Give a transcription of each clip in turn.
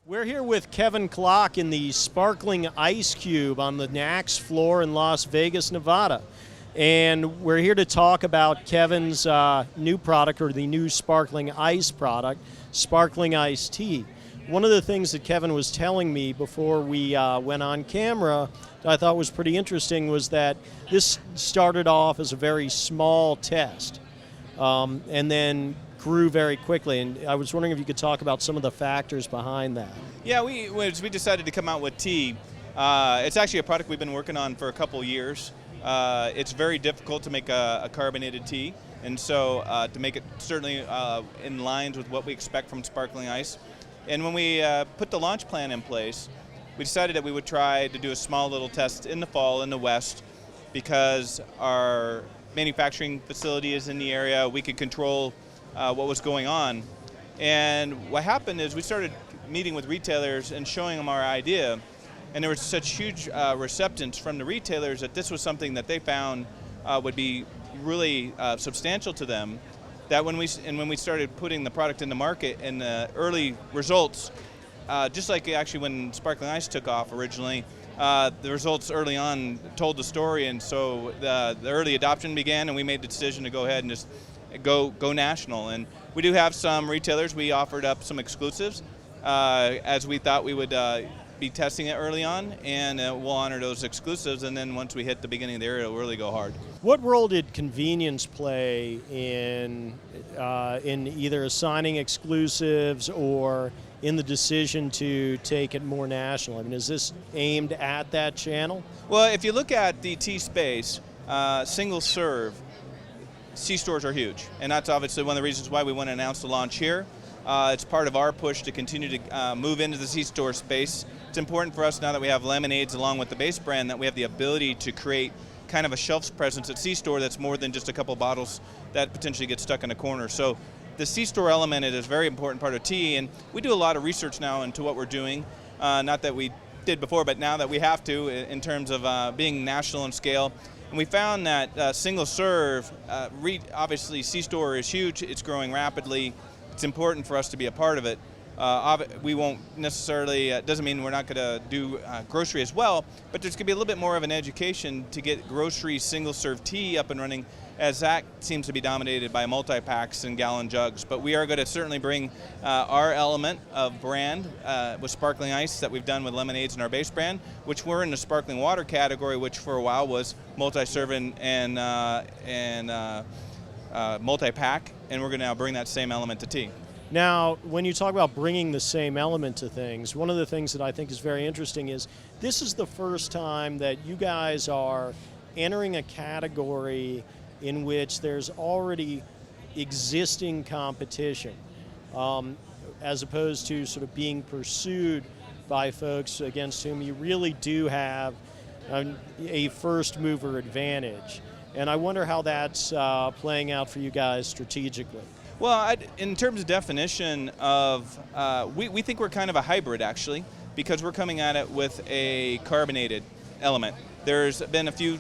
We're here with Kevin Klock in the Sparkling Ice Cube on the NACS floor in Las Vegas, Nevada. And we're here to talk about Kevin's new product, or the new Sparkling Ice product, Sparkling Iced Tea. One of the things that Kevin was telling me before we went on camera that I thought was pretty interesting was that this started off as a very small test and then grew very quickly, and I was wondering if you could talk about some of the factors behind that. Yeah, we decided to come out with tea. It's actually a product we've been working on for a couple years. It's very difficult to make a carbonated tea, and so to make it certainly in lines with what we expect from sparkling ice. And when we put the launch plan in place, we decided that we would try to do a small little test in the fall in the West, because our manufacturing facility is in the area. We could control what was going on. And what happened is we started meeting with retailers and showing them our idea, and there was such huge receptance from the retailers that this was something that they found would be really substantial to them, that when we started putting the product in the market, and the early results, just like actually when Sparkling Ice took off originally, the results early on told the story, and so the early adoption began, and we made the decision to go ahead and just go national. And we do have some retailers. We offered up some exclusives as we thought we would be testing it early on, and we'll honor those exclusives, and then once we hit the beginning of the year, it'll really go hard. What role did convenience play in either assigning exclusives or in the decision to take it more national? I mean, is this aimed at that channel? Well, if you look at the tea space, single serve, C-stores are huge, and that's obviously one of the reasons why we want to announce the launch here. It's part of our push to continue to move into the C-store space. It's important for us now that we have lemonades along with the base brand, that we have the ability to create kind of a shelf presence at C-store that's more than just a couple bottles that potentially get stuck in a corner. So the C-store element is a very important part of tea, and we do a lot of research now into what we're doing. Not that we did before, but now that we have to, in terms of being national in scale. And we found that single serve, obviously C-store is huge, it's growing rapidly, it's important for us to be a part of it. We won't necessarily, doesn't mean we're not going to do grocery as well, but there's going to be a little bit more of an education to get grocery single serve tea up and running, as that seems to be dominated by multi-packs and gallon jugs. But we are going to certainly bring our element of brand with sparkling ice that we've done with lemonades and our base brand, which we're in the sparkling water category, which for a while was multi-serve and multi-pack, and we're going to now bring that same element to tea. Now, when you talk about bringing the same element to things, one of the things that I think is very interesting is this is the first time that you guys are entering a category in which there's already existing competition, as opposed to sort of being pursued by folks against whom you really do have a first mover advantage. And I wonder how that's playing out for you guys strategically. Well, in terms of definition of, we think we're kind of a hybrid actually, because we're coming at it with a carbonated element. There's been a few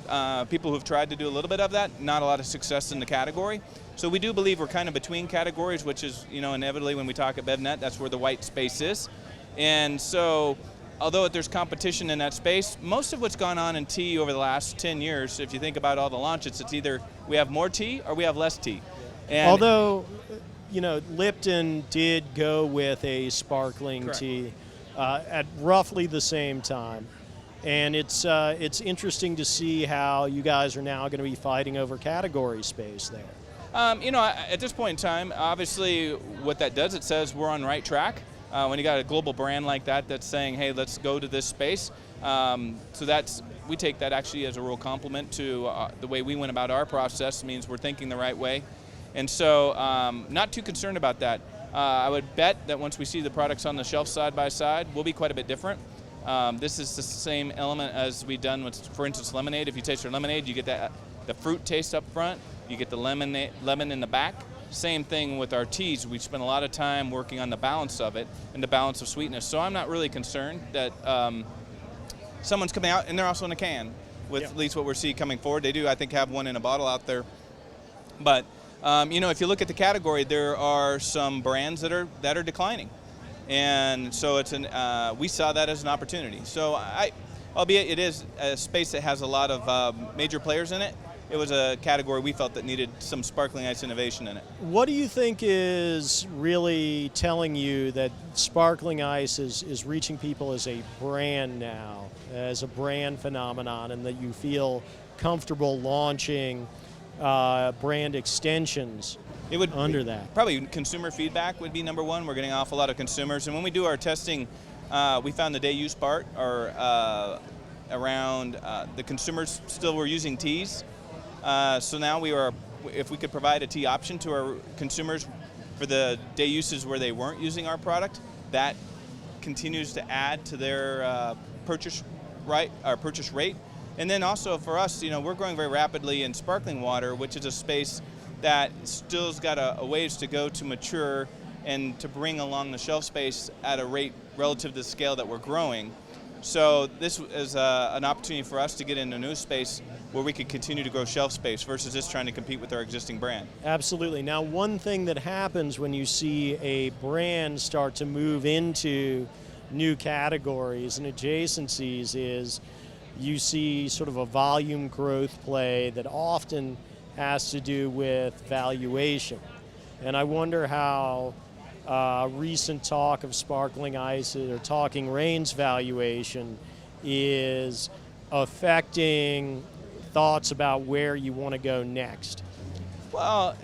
people who've tried to do a little bit of that, not a lot of success in the category. So we do believe we're kind of between categories, which is, inevitably when we talk at BevNet, that's where the white space is. And so, although there's competition in that space, most of what's gone on in tea over the last 10 years, if you think about all the launches, it's either we have more tea or we have less tea. And although, Lipton did go with a sparkling correct. Tea at roughly the same time. And it's interesting to see how you guys are now going to be fighting over category space there. At this point in time, obviously what that does, it says we're on the right track. When you got a global brand like that that's saying, hey, let's go to this space. So we take that actually as a real compliment to the way we went about our process. It means we're thinking the right way. And so not too concerned about that. I would bet that once we see the products on the shelf side by side, we'll be quite a bit different. This is the same element as we've done with, for instance, lemonade. If you taste our lemonade, you get the fruit taste up front, you get the lemon in the back. Same thing with our teas. We spend a lot of time working on the balance of it and the balance of sweetness. So I'm not really concerned that someone's coming out, and they're also in a can with at least what we're seeing coming forward. They do, I think, have one in a bottle out there. But if you look at the category, there are some brands that are declining. And so we saw that as an opportunity. So albeit it is a space that has a lot of major players in it, it was a category we felt that needed some sparkling ice innovation in it. What do you think is really telling you that sparkling ice is reaching people as a brand now, as a brand phenomenon, and that you feel comfortable launching brand extensions under that? Probably consumer feedback would be number one. We're getting an awful lot of consumers. And when we do our testing, we found the day use part around the consumers still were using teas. So now if we could provide a tea option to our consumers for the day uses where they weren't using our product, that continues to add to their purchase rate. And then also for us, we're growing very rapidly in sparkling water, which is a space that still's got a ways to go to mature and to bring along the shelf space at a rate relative to the scale that we're growing. So this is an opportunity for us to get into a new space where we could continue to grow shelf space versus just trying to compete with our existing brand. Absolutely. Now, one thing that happens when you see a brand start to move into new categories and adjacencies is you see sort of a volume growth play that often has to do with valuation. And I wonder how recent talk of sparkling ice or Talking Rain's valuation is affecting thoughts about where you want to go next. Well,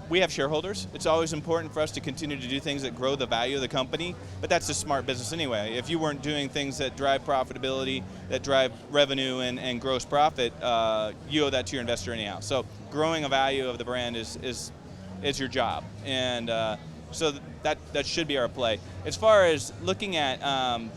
we have shareholders. It's always important for us to continue to do things that grow the value of the company, but that's a smart business anyway. If you weren't doing things that drive profitability, that drive revenue and gross profit, you owe that to your investor anyhow. So growing a value of the brand is your job, and so that should be our play. As far as looking at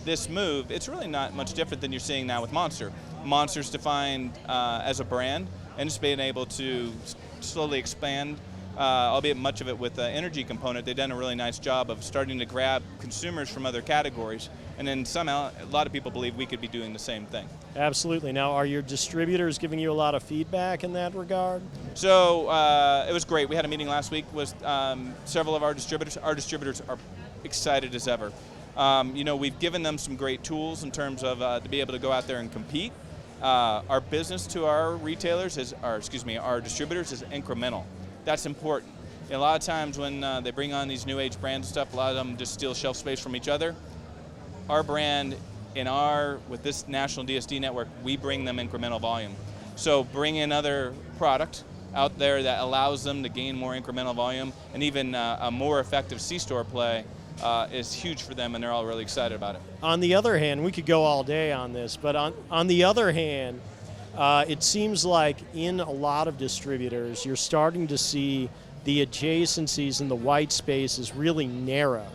this move, it's really not much different than you're seeing now with Monster. Monster's defined as a brand, and it's been able to slowly expand, albeit much of it with the energy component. They've done a really nice job of starting to grab consumers from other categories, and then somehow a lot of people believe we could be doing the same thing. Absolutely. Now, are your distributors giving you a lot of feedback in that regard? So it was great. We had a meeting last week with several of our distributors. Our distributors are excited as ever. We've given them some great tools in terms of to be able to go out there and compete. Our business to our retailers our distributors is incremental. That's important. A lot of times when they bring on these new age brands and stuff, a lot of them just steal shelf space from each other. Our brand, with this national DSD network, we bring them incremental volume. So bring in other product out there that allows them to gain more incremental volume, and even a more effective C-store play is huge for them, and they're all really excited about it. On the other hand, we could go all day on this, but on the other hand, it seems like in a lot of distributors, you're starting to see the adjacencies and the white space is really narrow.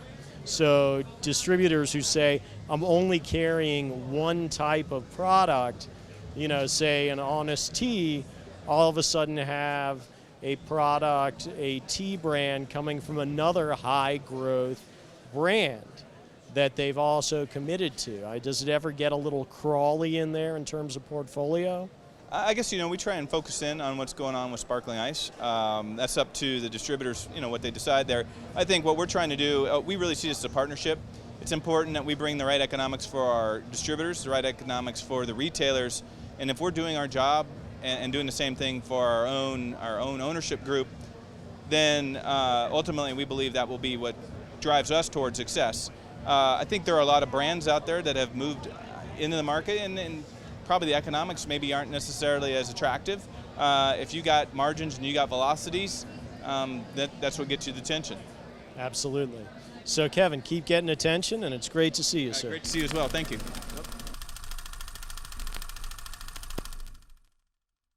So distributors who say, I'm only carrying one type of product, say an Honest Tea, all of a sudden have a product, a tea brand coming from another high growth brand that they've also committed to. Does it ever get a little crawly in there in terms of portfolio? I guess, we try and focus in on what's going on with sparkling ice. That's up to the distributors, what they decide there. I think what we're trying to do, we really see this as a partnership. It's important that we bring the right economics for our distributors, the right economics for the retailers, and if we're doing our job and doing the same thing for our own ownership group, then ultimately we believe that will be what drives us towards success. I think there are a lot of brands out there that have moved into the market, and probably the economics maybe aren't necessarily as attractive. If you got margins and you got velocities, that's what gets you the attention. Absolutely. So Kevin, keep getting attention, and it's great to see you, sir. Great to see you as well. Thank you.